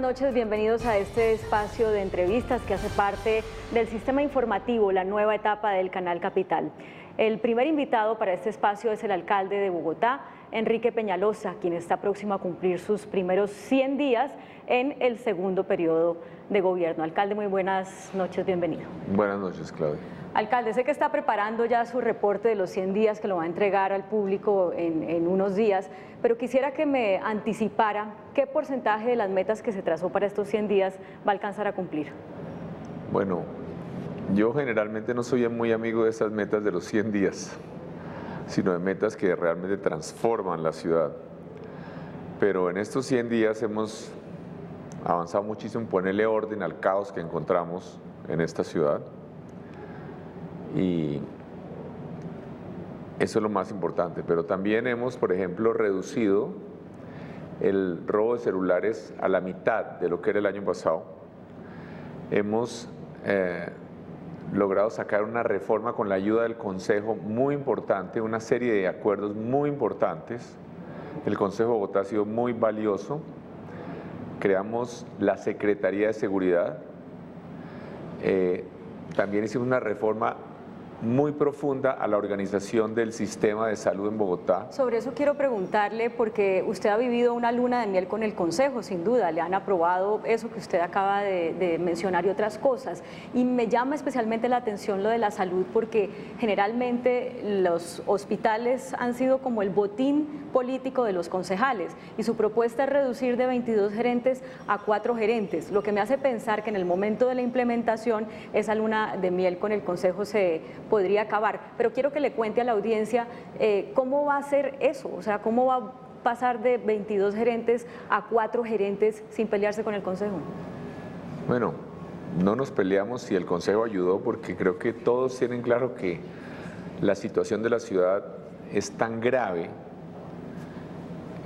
noches, bienvenidos a este espacio de entrevistas que hace parte del sistema informativo, la nueva etapa del Canal Capital. El primer invitado para este espacio es el alcalde de Bogotá, Enrique Peñalosa, quien está próximo a cumplir sus primeros 100 días en el segundo periodo de gobierno. Alcalde, muy buenas noches, bienvenido. Buenas noches, Claudia. Alcalde, sé que está preparando ya su reporte de los 100 días que lo va a entregar al público en unos días, pero quisiera que me anticipara qué porcentaje de las metas que se trazó para estos 100 días va a alcanzar a cumplir. Bueno, yo generalmente no soy muy amigo de esas metas de los 100 días, sino de metas que realmente transforman la ciudad. Pero en estos 100 días hemos avanzado muchísimo en ponerle orden al caos que encontramos en esta ciudad. Y eso es lo más importante, pero también hemos, por ejemplo, reducido el robo de celulares a la mitad de lo que era el año pasado. Hemos logrado sacar una reforma con la ayuda del Consejo muy importante, una serie de acuerdos muy importantes. El Consejo de Bogotá ha sido muy valioso. Creamos la Secretaría de Seguridad. También hicimos una reforma muy profunda a la organización del sistema de salud en Bogotá. Sobre eso quiero preguntarle, porque usted ha vivido una luna de miel con el Consejo, sin duda, le han aprobado eso que usted acaba de mencionar y otras cosas, y me llama especialmente la atención lo de la salud, porque generalmente los hospitales han sido como el botín político de los concejales, y su propuesta es reducir de 22 gerentes a 4 gerentes, lo que me hace pensar que en el momento de la implementación esa luna de miel con el Consejo se podría acabar, pero quiero que le cuente a la audiencia cómo va a ser eso, o sea, cómo va a pasar de 22 gerentes a 4 gerentes sin pelearse con el Consejo. Bueno, no nos peleamos y el Consejo ayudó, porque creo que todos tienen claro que la situación de la ciudad es tan grave,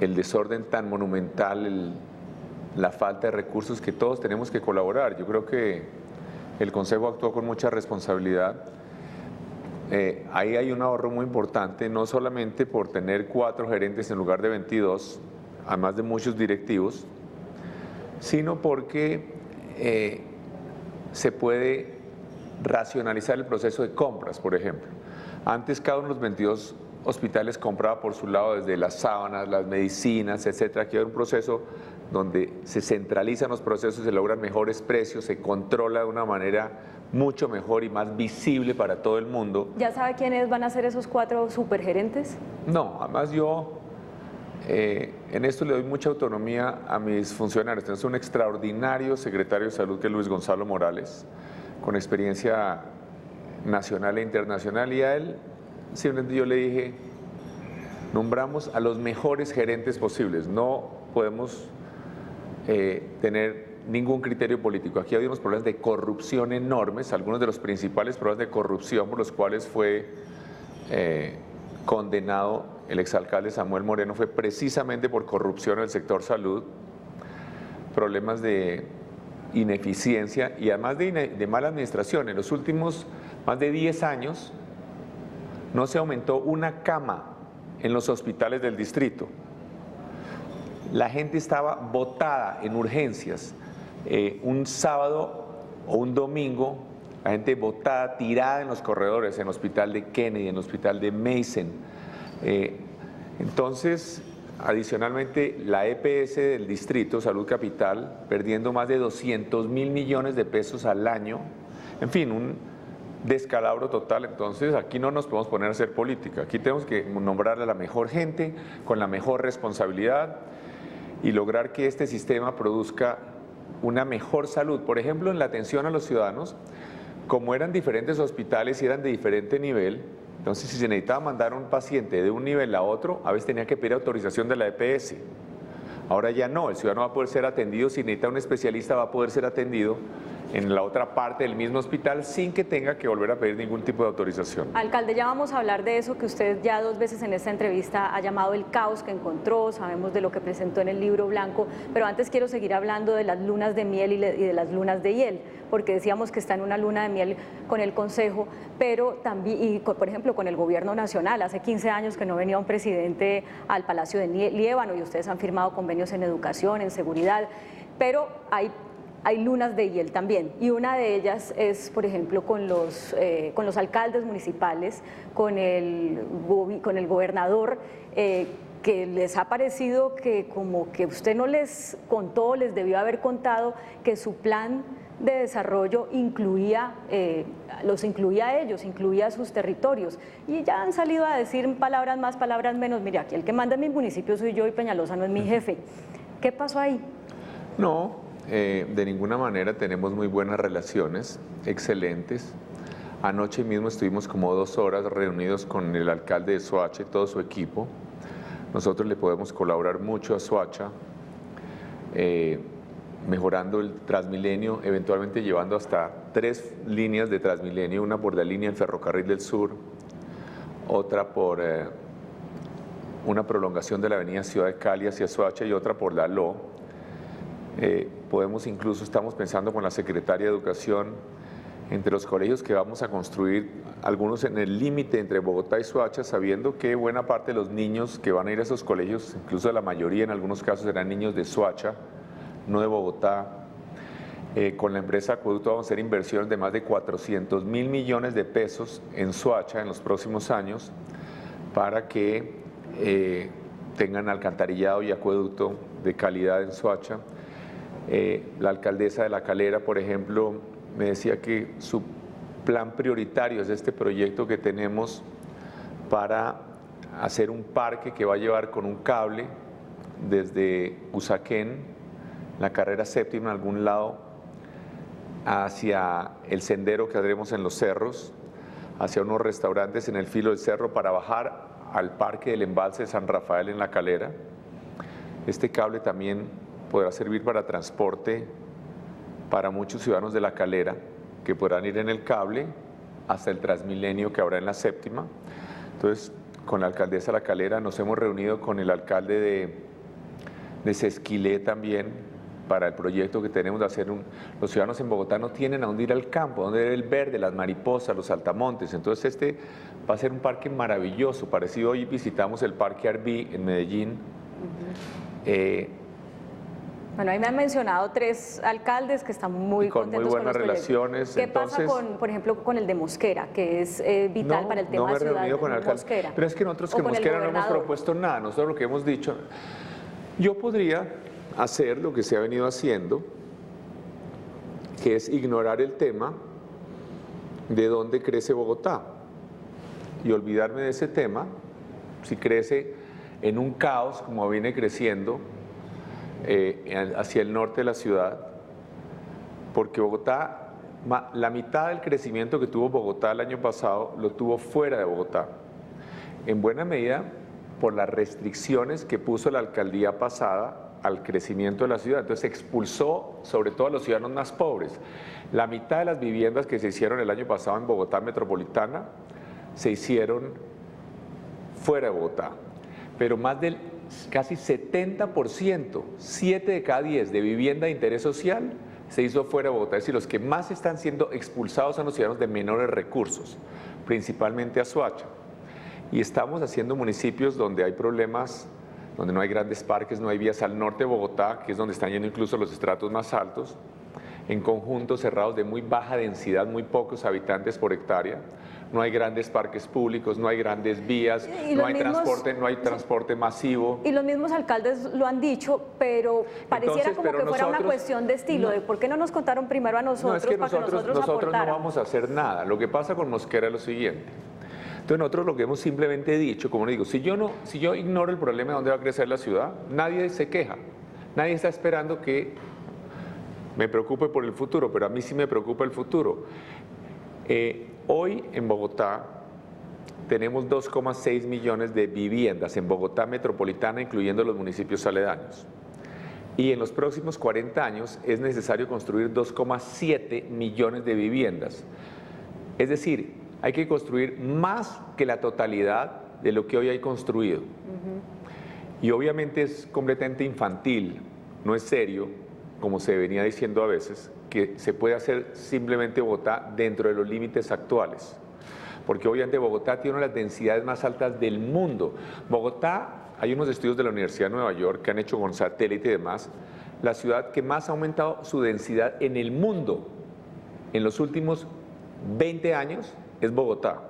el desorden tan monumental, la falta de recursos, que todos tenemos que colaborar. Yo creo que el Consejo actuó con mucha responsabilidad. Ahí hay un ahorro muy importante, no solamente por tener 4 gerentes en lugar de 22, además de muchos directivos, sino porque se puede racionalizar el proceso de compras, por ejemplo. Antes cada uno de los 22 hospitales compraba por su lado desde las sábanas, las medicinas, etcétera. Aquí hay un proceso donde se centralizan los procesos, se logran mejores precios, se controla de una manera mucho mejor y más visible para todo el mundo. ¿Ya sabe quiénes van a ser esos 4 supergerentes? No, además yo en esto le doy mucha autonomía a mis funcionarios. Tenemos un extraordinario secretario de Salud que es Luis Gonzalo Morales, con experiencia nacional e internacional, y a él simplemente yo le dije, nombramos a los mejores gerentes posibles, no podemos tener ningún criterio político. Aquí hay unos problemas de corrupción enormes, algunos de los principales problemas de corrupción por los cuales fue condenado el exalcalde Samuel Moreno fue precisamente por corrupción en el sector salud, problemas de ineficiencia y además de mala administración. En los últimos más de 10 años no se aumentó una cama en los hospitales del distrito. La gente estaba botada en urgencias. Un sábado o un domingo, la gente botada, tirada en los corredores, en el hospital de Kennedy, en el hospital de Mason. Entonces, adicionalmente, la EPS del distrito, Salud Capital, perdiendo más de 200.000 millones de pesos al año. En fin, un descalabro total. Entonces, aquí no nos podemos poner a hacer política. Aquí tenemos que nombrar a la mejor gente, con la mejor responsabilidad, y lograr que este sistema produzca una mejor salud. Por ejemplo, en la atención a los ciudadanos, como eran diferentes hospitales y eran de diferente nivel, entonces si se necesitaba mandar a un paciente de un nivel a otro, a veces tenía que pedir autorización de la EPS. Ahora ya no, el ciudadano va a poder ser atendido, si necesita un especialista va a poder ser atendido en la otra parte del mismo hospital sin que tenga que volver a pedir ningún tipo de autorización. Alcalde, ya vamos a hablar de eso que usted ya 2 veces en esta entrevista ha llamado el caos que encontró, sabemos de lo que presentó en el libro blanco, pero antes quiero seguir hablando de las lunas de miel y de las lunas de hiel, porque decíamos que está en una luna de miel con el Consejo, pero también, y por ejemplo, con el Gobierno Nacional. Hace 15 años que no venía un presidente al Palacio de Líbano y ustedes han firmado convenios en educación, en seguridad. pero hay lunas de hiel también, y una de ellas es, por ejemplo, con los alcaldes municipales, con el gobernador, que les ha parecido que como que usted no les contó, les debió haber contado que su plan de desarrollo los incluía a ellos, incluía a sus territorios, y ya han salido a decir palabras más, palabras menos. Mire, aquí el que manda en mi municipio soy yo y Peñalosa no es mi jefe. ¿Qué pasó ahí? No, de ninguna manera, tenemos muy buenas relaciones, excelentes. Anoche mismo estuvimos como 2 horas reunidos con el alcalde de Soacha y todo su equipo. Nosotros le podemos colaborar mucho a Soacha, mejorando el Transmilenio, eventualmente llevando hasta 3 líneas de Transmilenio, una por la línea del Ferrocarril del Sur, otra por una prolongación de la avenida Ciudad de Cali hacia Soacha y otra por la LO. Estamos pensando con la Secretaria de Educación, entre los colegios que vamos a construir, algunos en el límite entre Bogotá y Soacha, sabiendo que buena parte de los niños que van a ir a esos colegios, incluso la mayoría en algunos casos serán niños de Soacha, no de Bogotá. Con la empresa Acueducto vamos a hacer inversiones de más de 400.000 millones de pesos en Soacha en los próximos años para que tengan alcantarillado y acueducto de calidad en Soacha. La alcaldesa de La Calera, por ejemplo, me decía que su plan prioritario es este proyecto que tenemos para hacer un parque que va a llevar con un cable desde Usaquén, la carrera séptima, en algún lado, hacia el sendero que haremos en los cerros, hacia unos restaurantes en el filo del cerro para bajar al parque del embalse de San Rafael en La Calera. Este cable también podrá servir para transporte para muchos ciudadanos de La Calera, que podrán ir en el cable hasta el Transmilenio que habrá en la séptima. Entonces, con la alcaldesa de La Calera nos hemos reunido con el alcalde de Sesquilé también para el proyecto que tenemos de hacer los ciudadanos en Bogotá no tienen a dónde ir al campo, a dónde ir el verde, las mariposas, los saltamontes. Entonces este va a ser un parque maravilloso, parecido. Hoy visitamos el Parque Arví en Medellín. Bueno, ahí me han mencionado 3 alcaldes que están muy contentos muy buenas con los relaciones. ¿Qué pasa por ejemplo, con el de Mosquera, que es vital para el tema de ciudad? No me he reunido con el alcalde, Mosquera. pero es que nosotros que Mosquera no hemos propuesto nada. Nosotros lo que hemos dicho, yo podría hacer lo que se ha venido haciendo, que es ignorar el tema de dónde crece Bogotá y olvidarme de ese tema. Si crece en un caos como viene creciendo hacia el norte de la ciudad, porque Bogotá, la mitad del crecimiento que tuvo Bogotá el año pasado lo tuvo fuera de Bogotá, en buena medida por las restricciones que puso la alcaldía pasada al crecimiento de la ciudad. Entonces expulsó sobre todo a los ciudadanos más pobres. La mitad de las viviendas que se hicieron el año pasado en Bogotá metropolitana se hicieron fuera de Bogotá, pero más del casi 70%, 7 de cada 10 de vivienda de interés social se hizo fuera de Bogotá. Es decir, los que más están siendo expulsados son los ciudadanos de menores recursos, principalmente a Soacha. Y estamos haciendo municipios donde hay problemas, donde no hay grandes parques, no hay vías al norte de Bogotá, que es donde están yendo incluso los estratos más altos, en conjuntos cerrados de muy baja densidad, muy pocos habitantes por hectárea. No hay grandes parques públicos, no hay grandes vías, no hay transporte masivo. Y los mismos alcaldes lo han dicho, pero pareciera como que fuera una cuestión de estilo, de por qué no nos contaron primero a nosotros, no, es que para que nosotros no vamos a hacer nada. Lo que pasa con Mosquera es lo siguiente. Entonces nosotros lo que hemos simplemente dicho, como le digo, si yo ignoro el problema de dónde va a crecer la ciudad, nadie se queja, nadie está esperando que me preocupe por el futuro, pero a mí sí me preocupa el futuro. Hoy en Bogotá tenemos 2,6 millones de viviendas en Bogotá metropolitana, incluyendo los municipios aledaños. Y en los próximos 40 años es necesario construir 2,7 millones de viviendas. Es decir, hay que construir más que la totalidad de lo que hoy hay construido. Y obviamente es completamente infantil, no es serio, como se venía diciendo a veces, que se puede hacer simplemente Bogotá dentro de los límites actuales. Porque obviamente Bogotá tiene una de las densidades más altas del mundo. Bogotá, hay unos estudios de la Universidad de Nueva York que han hecho con satélite y demás, la ciudad que más ha aumentado su densidad en el mundo en los últimos 20 años es Bogotá.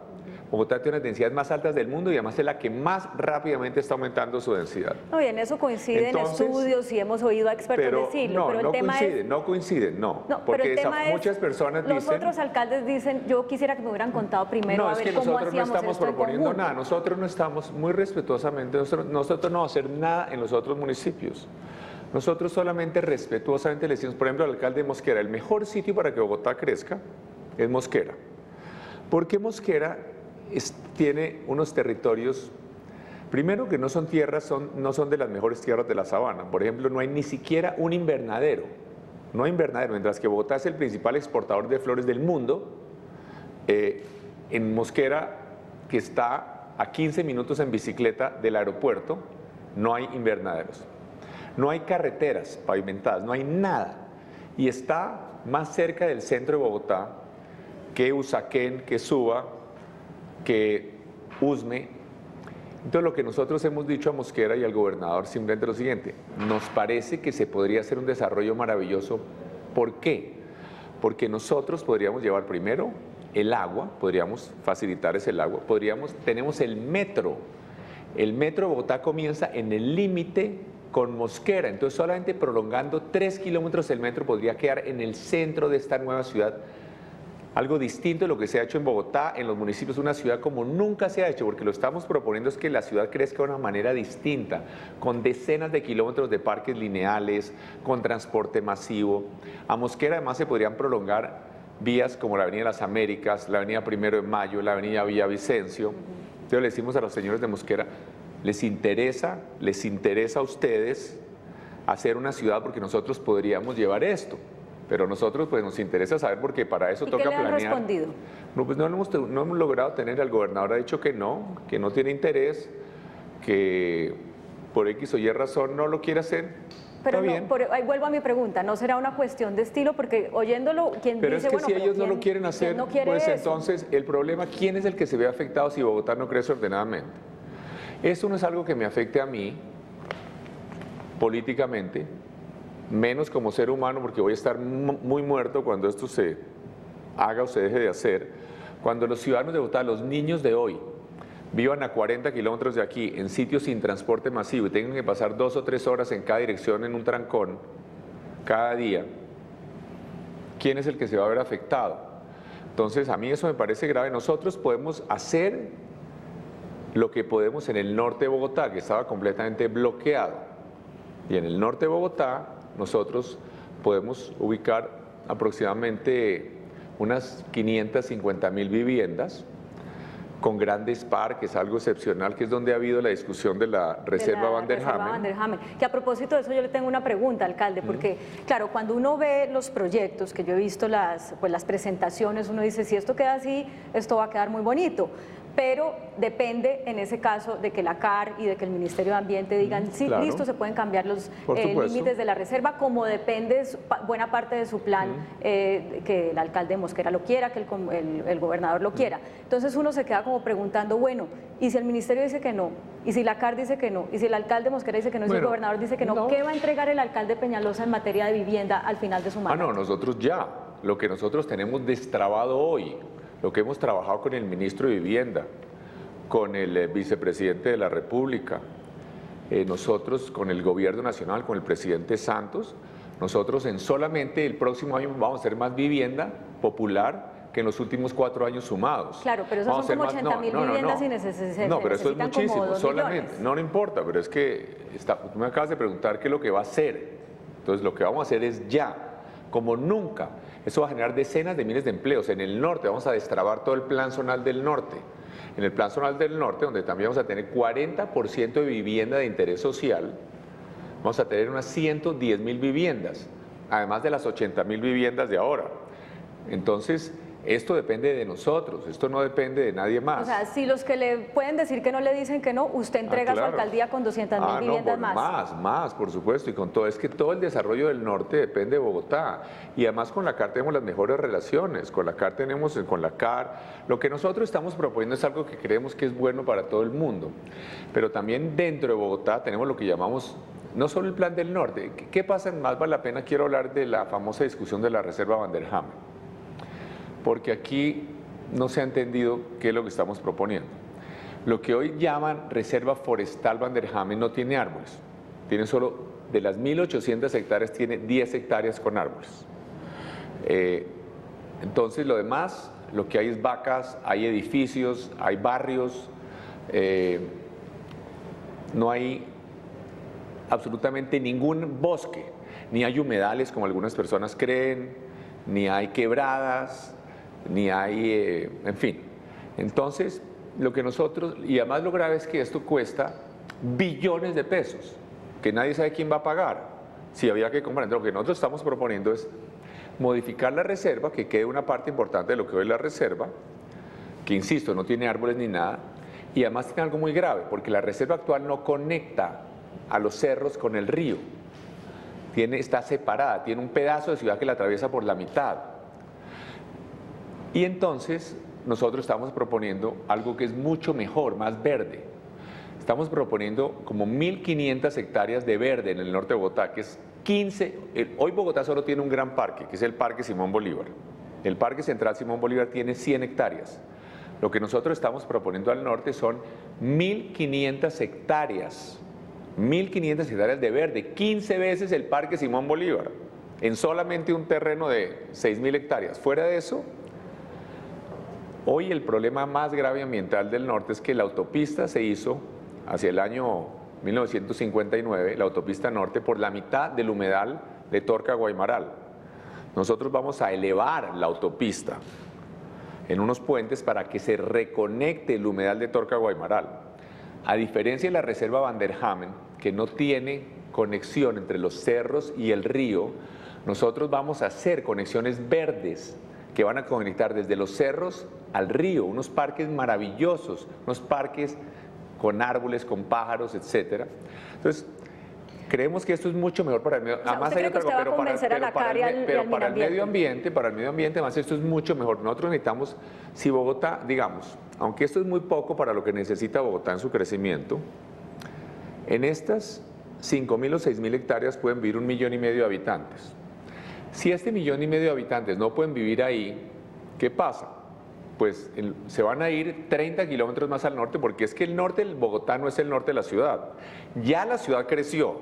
Bogotá tiene las densidades más altas del mundo y además es la que más rápidamente está aumentando su densidad. No, y en eso coinciden estudios y hemos oído a expertos decirlo. Pero el tema no coinciden, porque muchas personas dicen... Los otros alcaldes dicen, yo quisiera que me hubieran contado primero a ver cómo hacíamos esto en conjunto. Nosotros no estamos proponiendo nada, nosotros no estamos, muy respetuosamente, nosotros no vamos a hacer nada en los otros municipios. Nosotros solamente respetuosamente le decimos, por ejemplo, al alcalde de Mosquera, el mejor sitio para que Bogotá crezca es Mosquera. Porque Mosquera tiene unos territorios, primero que no son tierras, no son de las mejores tierras de la sabana. Por ejemplo, no hay ni siquiera un invernadero. No hay invernadero, mientras que Bogotá es el principal exportador de flores del mundo. En Mosquera, que está a 15 minutos en bicicleta del aeropuerto, no hay invernaderos. No hay carreteras pavimentadas, no hay nada. Y está más cerca del centro de Bogotá que Usaquén, que Suba, que Usme. Entonces lo que nosotros hemos dicho a Mosquera y al gobernador simplemente es lo siguiente: nos parece que se podría hacer un desarrollo maravilloso. ¿Por qué? Porque nosotros podríamos llevar primero el agua, podríamos facilitarles el agua, tenemos el metro de Bogotá comienza en el límite con Mosquera, entonces solamente prolongando 3 kilómetros el metro podría quedar en el centro de esta nueva ciudad. Algo distinto de lo que se ha hecho en Bogotá, en los municipios, una ciudad como nunca se ha hecho, porque lo estamos proponiendo es que la ciudad crezca de una manera distinta, con decenas de kilómetros de parques lineales, con transporte masivo. A Mosquera además se podrían prolongar vías como la Avenida Las Américas, la Avenida Primero de Mayo, la Avenida Villavicencio. Entonces le decimos a los señores de Mosquera, les interesa a ustedes hacer una ciudad porque nosotros podríamos llevar esto. Pero nosotros pues nos interesa saber porque para eso toca planear. ¿Qué le han respondido? No, pues no hemos logrado tener, el gobernador ha dicho que no tiene interés, que por X o Y razón no lo quiere hacer. Pero no, ahí vuelvo a mi pregunta, ¿no será una cuestión de estilo? Porque oyéndolo, quien pero dice, es que bueno, si ellos no lo quieren hacer, pues eso? Entonces el problema, ¿quién es el que se ve afectado si Bogotá no crece ordenadamente? Esto no es algo que me afecte a mí políticamente, menos como ser humano, porque voy a estar muy muerto cuando esto se haga o se deje de hacer. Cuando los ciudadanos de Bogotá, los niños de hoy, vivan a 40 kilómetros de aquí, en sitios sin transporte masivo y tengan que pasar 2 o 3 horas en cada dirección en un trancón, cada día, ¿quién es el que se va a ver afectado? Entonces, a mí eso me parece grave. Nosotros podemos hacer lo que podemos en el norte de Bogotá, que estaba completamente bloqueado. Y en el norte de Bogotá, nosotros podemos ubicar aproximadamente unas 550.000 viviendas con grandes parques, algo excepcional, que es donde ha habido la discusión de la Reserva Van der Hamen. Que a propósito de eso yo le tengo una pregunta, alcalde, porque claro, cuando uno ve los proyectos, que yo he visto las presentaciones, uno dice, si esto queda así, esto va a quedar muy bonito. Pero depende en ese caso de que la CAR y de que el Ministerio de Ambiente digan, sí, claro, listo, se pueden cambiar los límites de la reserva, como depende buena parte de su plan, que el alcalde de Mosquera lo quiera, que el gobernador lo quiera. Entonces uno se queda como preguntando, bueno, ¿y si el Ministerio dice que no? ¿Y si la CAR dice que no? ¿Y si el alcalde de Mosquera dice que no? ¿Y si el gobernador dice que no? ¿Qué va a entregar el alcalde Peñalosa en materia de vivienda al final de su mandato? No, nosotros ya, lo que nosotros tenemos destrabado hoy, lo que hemos trabajado con el ministro de Vivienda, con el vicepresidente de la República, nosotros con el gobierno nacional, con el presidente Santos, nosotros en solamente el próximo año vamos a hacer más vivienda popular que en los últimos 4 años sumados. Claro, pero eso son como 80.000 viviendas y necesitan. No, pero eso es muchísimo, solamente, no importa, pero es que tú me acabas de preguntar qué es lo que va a hacer. Entonces lo que vamos a hacer es ya, como nunca. Eso va a generar decenas de miles de empleos. En el norte vamos a destrabar todo el plan zonal del norte. En el plan zonal del norte, donde también vamos a tener 40% de vivienda de interés social, vamos a tener unas 110.000 viviendas, además de las 80.000 viviendas de ahora. Entonces, esto depende de nosotros, esto no depende de nadie más. O sea, si los que le pueden decir que no le dicen que no, usted entrega claro, su alcaldía con 200.000 viviendas más, por supuesto, y con todo, es que todo el desarrollo del norte depende de Bogotá, y además con la CAR tenemos las mejores relaciones, con la CAR lo que nosotros estamos proponiendo es algo que creemos que es bueno para todo el mundo, pero también dentro de Bogotá tenemos lo que llamamos no solo el plan del norte. ¿Qué pasa? Más vale la pena, quiero hablar de la famosa discusión de la reserva Van der Hamen, porque aquí no se ha entendido qué es lo que estamos proponiendo. Lo que hoy llaman reserva forestal Van der Hamen no tiene árboles, tiene solo, de las 1.800 hectáreas, tiene 10 hectáreas con árboles. Entonces lo demás, lo que hay es vacas, hay edificios, hay barrios, no hay absolutamente ningún bosque, ni hay humedales como algunas personas creen, ni hay quebradas, ni hay, en fin. Entonces, lo que nosotros, y además lo grave es que esto cuesta billones de pesos, que nadie sabe quién va a pagar, si había que comprar. Entonces, lo que nosotros estamos proponiendo es modificar la reserva, que quede una parte importante de lo que hoy es la reserva, que insisto, no tiene árboles ni nada, y además tiene algo muy grave, porque la reserva actual no conecta a los cerros con el río, está separada, tiene un pedazo de ciudad que la atraviesa por la mitad. Y entonces nosotros estamos proponiendo algo que es mucho mejor, más verde. Estamos proponiendo como 1.500 hectáreas de verde en el norte de Bogotá, que es 15, hoy Bogotá solo tiene un gran parque, que es el Parque Simón Bolívar. El Parque Central Simón Bolívar tiene 100 hectáreas. Lo que nosotros estamos proponiendo al norte son 1.500 hectáreas. 1.500 hectáreas de verde, 15 veces el Parque Simón Bolívar, en solamente un terreno de 6.000 hectáreas. Fuera de eso, hoy el problema más grave ambiental del norte es que la autopista se hizo hacia el año 1959, la autopista norte, por la mitad del humedal de Torca Guaymaral. Nosotros vamos a elevar la autopista en unos puentes para que se reconecte el humedal de Torca Guaymaral. A diferencia de la reserva Van der Hamen, que no tiene conexión entre los cerros y el río, nosotros vamos a hacer conexiones verdes que van a conectar desde los cerros al río, unos parques maravillosos, unos parques con árboles, con pájaros, etc. Entonces, creemos que esto es mucho mejor para el medio ambiente. Además hay otra cosa, pero para el medio ambiente, además esto es mucho mejor. Nosotros necesitamos, si Bogotá, digamos, aunque esto es muy poco para lo que necesita Bogotá en su crecimiento, en estas 5.000 o 6.000 hectáreas pueden vivir 1,5 millones de habitantes. Si este 1,5 millones de habitantes no pueden vivir ahí, ¿qué pasa? Pues se van a ir 30 kilómetros más al norte, porque es que el norte de Bogotá no es el norte de la ciudad. Ya la ciudad creció,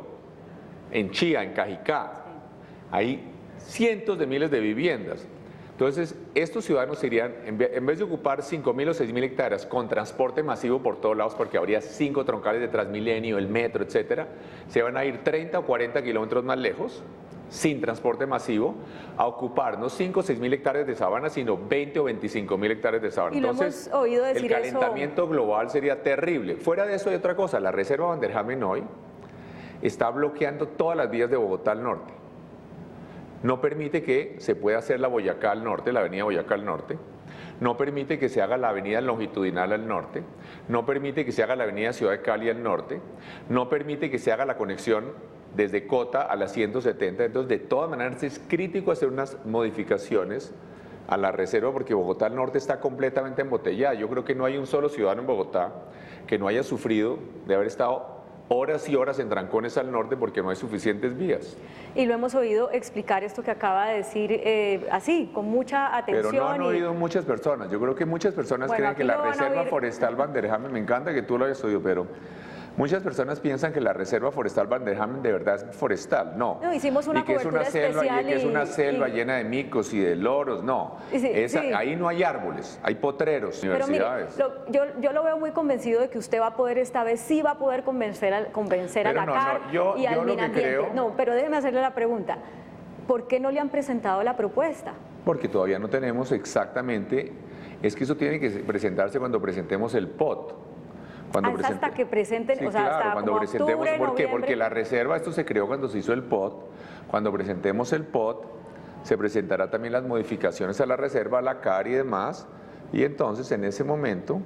en Chía, en Cajicá, hay cientos de miles de viviendas. Entonces, estos ciudadanos irían, en vez de ocupar 5.000 o 6.000 hectáreas con transporte masivo por todos lados, porque habría 5 troncales de Transmilenio, el metro, etcétera, se van a ir 30 o 40 kilómetros más lejos, sin transporte masivo, a ocupar no 5 o 6.000 hectáreas de sabana, sino 20 o 25.000 hectáreas de sabana. Y entonces, hemos oído decir el calentamiento global sería terrible. Fuera de eso hay otra cosa, la reserva Van der Hamen hoy está bloqueando todas las vías de Bogotá al norte. No permite que se pueda hacer la Boyacá al norte, la avenida Boyacá al norte. No permite que se haga la avenida longitudinal al norte. No permite que se haga la avenida Ciudad de Cali al norte. No permite que se haga la conexión desde Cota a la 170. Entonces, de todas maneras, es crítico hacer unas modificaciones a la reserva porque Bogotá al norte está completamente embotellada. Yo creo que no hay un solo ciudadano en Bogotá que no haya sufrido de haber estado horas y horas en trancones al norte porque no hay suficientes vías. Y lo hemos oído explicar esto que acaba de decir así, con mucha atención. Pero no han oído muchas personas. Yo creo que muchas personas creen que la reserva forestal Van der Hamen, me encanta que tú lo hayas oído, pero muchas personas piensan que la reserva forestal Van der Hamen de verdad es forestal. No, hicimos una y que es una selva, y que es una selva llena de micos y de loros. No, ahí no hay árboles, hay potreros, universidades. Pero mire, yo lo veo muy convencido de que usted va a poder esta vez, sí va a poder convencer a la CAR y al Minambiente. No, pero déjeme hacerle la pregunta. ¿Por qué no le han presentado la propuesta? Porque todavía no tenemos exactamente, es que eso tiene que presentarse cuando presentemos el POT. Hasta que presenten, sí, o sea, claro, hasta cuando como presentemos, octubre, ¿por qué? noviembre. Porque la reserva, esto se creó cuando se hizo el POT, cuando presentemos el POT, se presentará también las modificaciones a la reserva, a la CAR y demás, y entonces en ese momento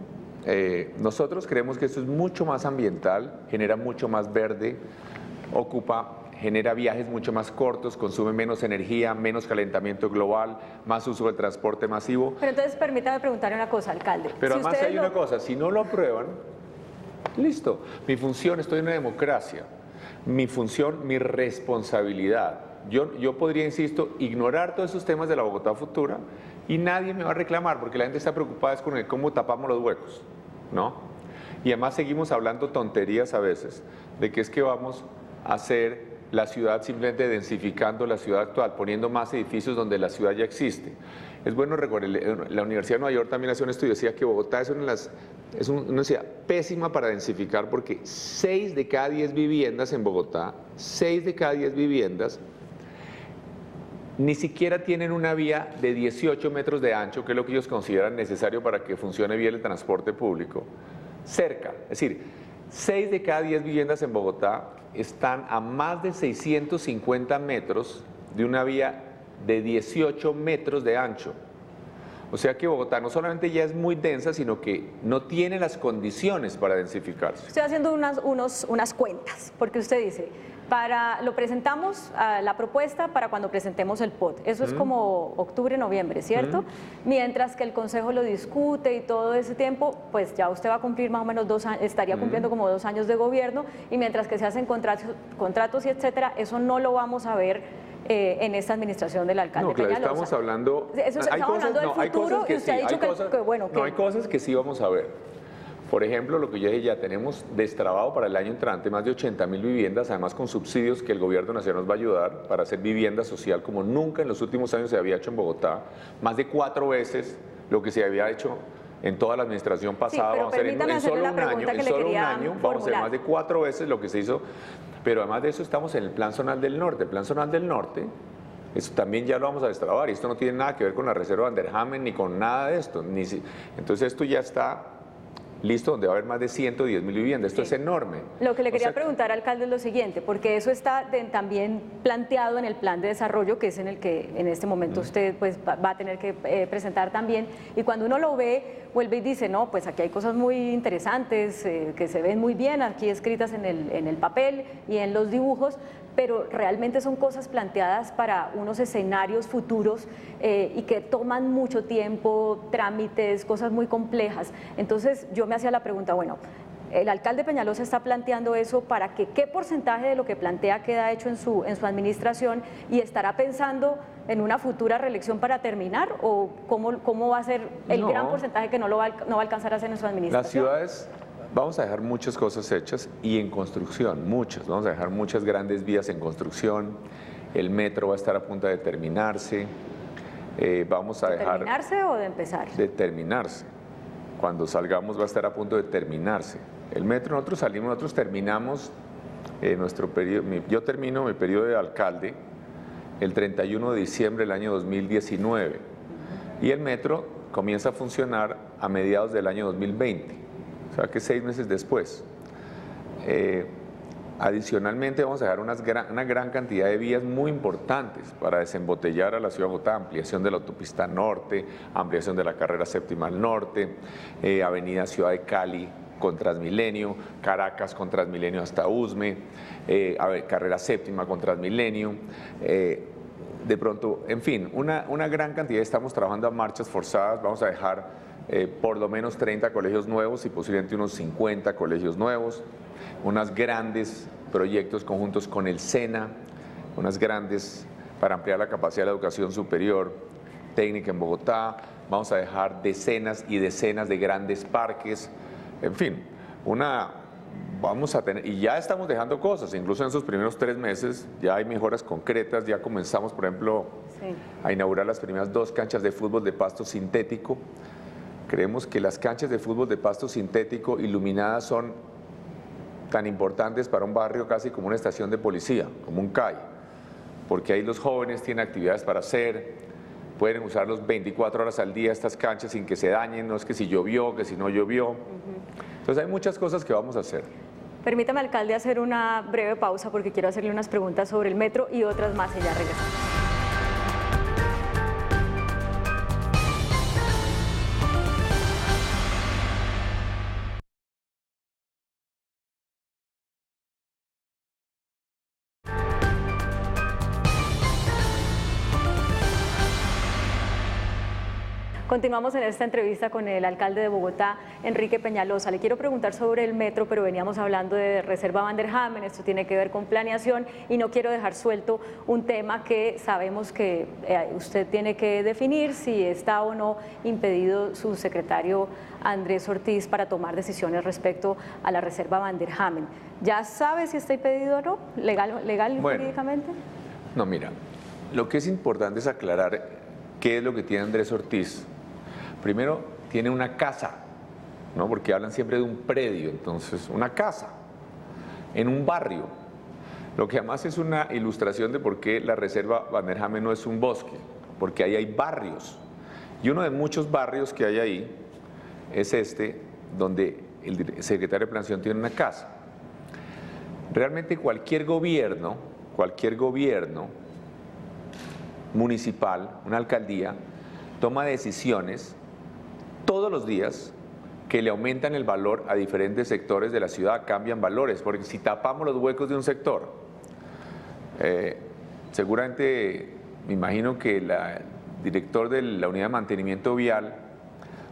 nosotros creemos que esto es mucho más ambiental, genera mucho más verde, genera viajes mucho más cortos, consume menos energía, menos calentamiento global, más uso de transporte masivo. Pero entonces permítame preguntarle una cosa, alcalde. Pero además hay una cosa, si no lo aprueban, listo, mi función, estoy en una democracia. mi función, mi responsabilidad. Yo podría, insisto, ignorar todos esos temas de la Bogotá futura y nadie me va a reclamar porque la gente está preocupada es con el cómo tapamos los huecos, ¿no? Y además seguimos hablando tonterías a veces de que es que vamos a hacer la ciudad simplemente densificando la ciudad actual, poniendo más edificios donde la ciudad ya existe. Es bueno recordar, la Universidad de Nueva York también hace un estudio, decía que Bogotá es una ciudad pésima para densificar porque 6 de cada 10 viviendas en Bogotá, 6 de cada 10 viviendas, ni siquiera tienen una vía de 18 metros de ancho, que es lo que ellos consideran necesario para que funcione bien el transporte público, cerca. Es decir, 6 de cada 10 viviendas en Bogotá están a más de 650 metros de una vía de 18 metros de ancho. O sea que Bogotá no solamente ya es muy densa, sino que no tiene las condiciones para densificarse. Estoy haciendo unas cuentas, porque usted dice, lo presentamos la propuesta para cuando presentemos el POT. Eso es como octubre, noviembre, ¿cierto? Mientras que el Consejo lo discute y todo ese tiempo, pues ya usted va a cumplir más o menos 2 años, estaría cumpliendo como 2 años de gobierno, y mientras que se hacen contratos y etcétera, eso no lo vamos a ver en esta administración del alcalde No, claro, Peñalosa. estamos hablando... Hay cosas que sí, hay cosas que sí vamos a ver. Por ejemplo, lo que yo dije, ya tenemos destrabado para el año entrante más de 80.000 viviendas, además con subsidios que el gobierno nacional nos va a ayudar para hacer vivienda social como nunca en los últimos años se había hecho en Bogotá, más de 4 veces lo que se había hecho en toda la administración pasada. Sí, vamos a hacer en solo un año, vamos a hacer más de 4 veces lo que se hizo, pero además de eso estamos en el Plan Zonal del Norte. El Plan Zonal del Norte, eso también ya lo vamos a destrabar y esto no tiene nada que ver con la Reserva Van der Hamen ni con nada de esto. Entonces esto ya está listo, donde va a haber más de 110.000 viviendas. Esto es enorme. Lo que le quería preguntar, alcalde, es lo siguiente, porque eso está también planteado en el plan de desarrollo, que es en el que en este momento usted pues, va a tener que presentar también, y cuando uno lo ve, vuelve y dice, no, pues aquí hay cosas muy interesantes, que se ven muy bien aquí escritas en el papel y en los dibujos, pero realmente son cosas planteadas para unos escenarios futuros y que toman mucho tiempo, trámites, cosas muy complejas. Entonces yo me hacía la pregunta, bueno, el alcalde Peñalosa está planteando eso para que qué porcentaje de lo que plantea queda hecho en su administración y estará pensando en una futura reelección para terminar o cómo va a ser el gran porcentaje que no va a alcanzar a hacer en su administración. Las ciudades... Vamos a dejar muchas cosas hechas y en construcción, muchas. Vamos a dejar muchas grandes vías en construcción. El metro va a estar a punto de terminarse. Vamos a ¿De dejar... terminarse o de empezar? De terminarse. Cuando salgamos va a estar a punto de terminarse. El metro, nosotros terminamos nuestro periodo. Yo termino mi periodo de alcalde el 31 de diciembre del año 2019 y el metro comienza a funcionar a mediados del año 2020. O sea que 6 meses después. Adicionalmente vamos a dejar una gran cantidad de vías muy importantes para desembotellar a la ciudad de Bogotá, ampliación de la autopista norte, ampliación de la carrera séptima al norte, avenida Ciudad de Cali con Transmilenio, Caracas con Transmilenio hasta Usme, carrera séptima con Transmilenio, de pronto, en fin, una gran cantidad. Estamos trabajando a marchas forzadas, vamos a dejar por lo menos 30 colegios nuevos y posiblemente unos 50 colegios nuevos, unos grandes proyectos conjuntos con el SENA, unas grandes para ampliar la capacidad de la educación superior técnica en Bogotá, vamos a dejar decenas y decenas de grandes parques, en fin, vamos a tener, y ya estamos dejando cosas, incluso en esos primeros 3 meses ya hay mejoras concretas, ya comenzamos, por ejemplo, a inaugurar las primeras 2 canchas de fútbol de pasto sintético. Creemos que las canchas de fútbol de pasto sintético iluminadas son tan importantes para un barrio casi como una estación de policía, como un CAI, porque ahí los jóvenes tienen actividades para hacer, pueden usarlos 24 horas al día estas canchas sin que se dañen, no es que si llovió, que si no llovió. Entonces hay muchas cosas que vamos a hacer. Permítame, alcalde, hacer una breve pausa porque quiero hacerle unas preguntas sobre el metro y otras más y ya regresamos. Continuamos en esta entrevista con el alcalde de Bogotá, Enrique Peñalosa. Le quiero preguntar sobre el metro, pero veníamos hablando de Reserva Van der Hamen, esto tiene que ver con planeación y no quiero dejar suelto un tema que sabemos que usted tiene que definir si está o no impedido su secretario Andrés Ortiz para tomar decisiones respecto a la Reserva Van der Hamen. ¿Ya sabe si está impedido o no, legal y jurídicamente? No, mira, lo que es importante es aclarar qué es lo que tiene Andrés Ortiz. Primero, tiene una casa, ¿no? Porque hablan siempre de un predio, entonces, una casa en un barrio. Lo que además es una ilustración de por qué la Reserva Van der Hamen no es un bosque, porque ahí hay barrios. Y uno de muchos barrios que hay ahí es este, donde el secretario de Planeación tiene una casa. Realmente cualquier gobierno municipal, una alcaldía, toma decisiones todos los días que le aumentan el valor a diferentes sectores de la ciudad, cambian valores, porque si tapamos los huecos de un sector, seguramente me imagino que el director de la unidad de mantenimiento vial,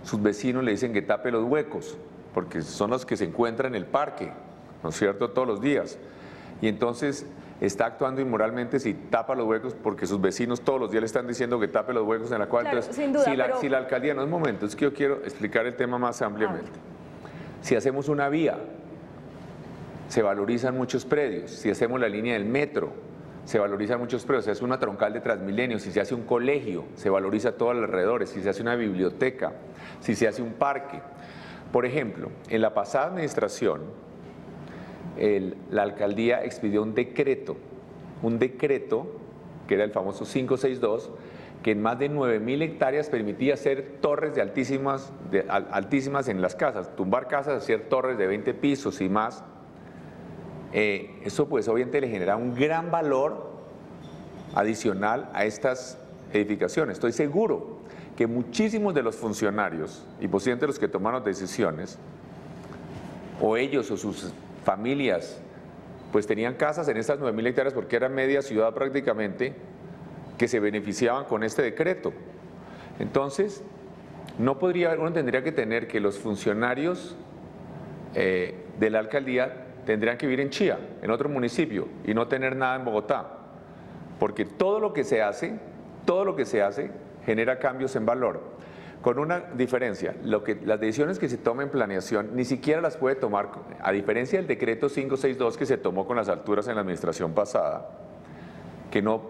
sus vecinos le dicen que tape los huecos, porque son los que se encuentran en el parque, ¿no es cierto?, todos los días. Y entonces está actuando inmoralmente si tapa los huecos porque sus vecinos todos los días le están diciendo que tape los huecos en la cual. Claro, entonces, sin duda, si la alcaldía, no es momento, es que yo quiero explicar el tema más ampliamente. Si hacemos una vía, se valorizan muchos predios. Si hacemos la línea del metro, se valorizan muchos predios. Si se hace una troncal de Transmilenio, si se hace un colegio, se valoriza todo alrededor. Si se hace una biblioteca, si se hace un parque. Por ejemplo, en la pasada administración, la alcaldía expidió un decreto que era el famoso 562, que en más de 9.000 hectáreas permitía hacer torres de altísimas en las casas, tumbar casas, hacer torres de 20 pisos y más. Eso pues obviamente le genera un gran valor adicional a estas edificaciones. Estoy seguro que muchísimos de los funcionarios y posiblemente los que tomaron decisiones, o ellos o sus familias, pues tenían casas en estas 9.000 hectáreas porque era media ciudad prácticamente, que se beneficiaban con este decreto. Entonces, uno tendría que tener que los funcionarios de la alcaldía tendrían que vivir en Chía, en otro municipio, y no tener nada en Bogotá, porque todo lo que se hace genera cambios en valor. Con una diferencia, las decisiones que se toman en planeación ni siquiera las puede tomar, a diferencia del decreto 562 que se tomó con las alturas en la administración pasada, que no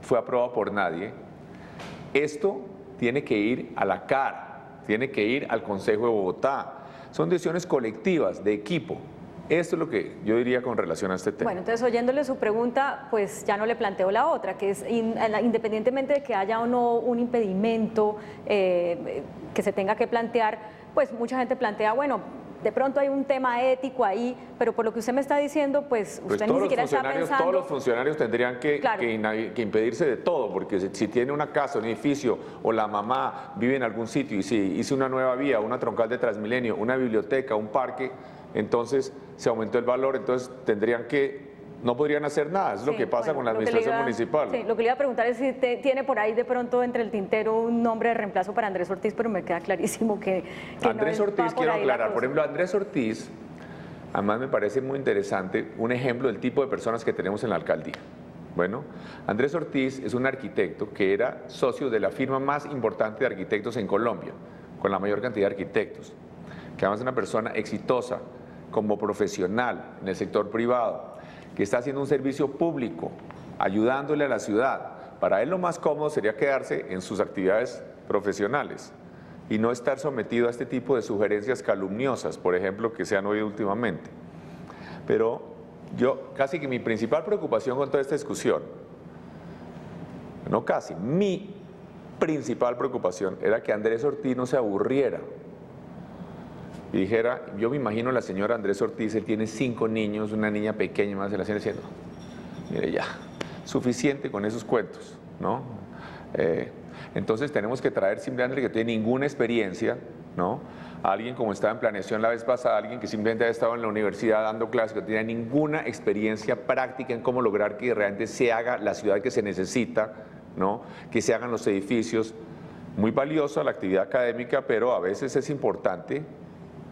fue aprobado por nadie. Esto tiene que ir a la CAR, tiene que ir al Consejo de Bogotá. Son decisiones colectivas, de equipo. Esto es lo que yo diría con relación a este tema. Bueno, entonces oyéndole su pregunta, pues ya no le planteo la otra, que es independientemente de que haya o no un impedimento que se tenga que plantear, pues mucha gente plantea, bueno, de pronto hay un tema ético ahí, pero por lo que usted me está diciendo, pues usted ni siquiera está pensando. Todos los funcionarios tendrían que impedirse de todo, porque si tiene una casa, un edificio, o la mamá vive en algún sitio y si hizo una nueva vía, una troncal de Transmilenio, una biblioteca, un parque, entonces se aumentó el valor, entonces no podrían hacer nada, es lo que pasa con la administración municipal. Sí, lo que le iba a preguntar es si tiene por ahí de pronto entre el tintero un nombre de reemplazo para Andrés Ortiz, pero me queda clarísimo que Andrés Ortiz, quiero aclarar, por ejemplo, Andrés Ortiz, además me parece muy interesante un ejemplo del tipo de personas que tenemos en la alcaldía. Bueno, Andrés Ortiz es un arquitecto que era socio de la firma más importante de arquitectos en Colombia, con la mayor cantidad de arquitectos, que además es una persona exitosa como profesional en el sector privado, que está haciendo un servicio público, ayudándole a la ciudad. Para él lo más cómodo sería quedarse en sus actividades profesionales y no estar sometido a este tipo de sugerencias calumniosas, por ejemplo, que se han oído últimamente. Pero casi que mi principal preocupación con toda esta discusión, mi principal preocupación era que Andrés Ortiz no se aburriera y dijera, yo me imagino la señora Andrés Ortiz, él tiene 5 niños, una niña pequeña, más de la señora diciendo, mire ya, suficiente con esos cuentos, ¿no? Entonces tenemos que traer simplemente que tiene ninguna experiencia, ¿no? Alguien como estaba en planeación la vez pasada, alguien que simplemente ha estado en la universidad dando clases, que no tiene ninguna experiencia práctica en cómo lograr que realmente se haga la ciudad que se necesita, ¿no? Que se hagan los edificios. muy valiosa la actividad académica, pero a veces es importante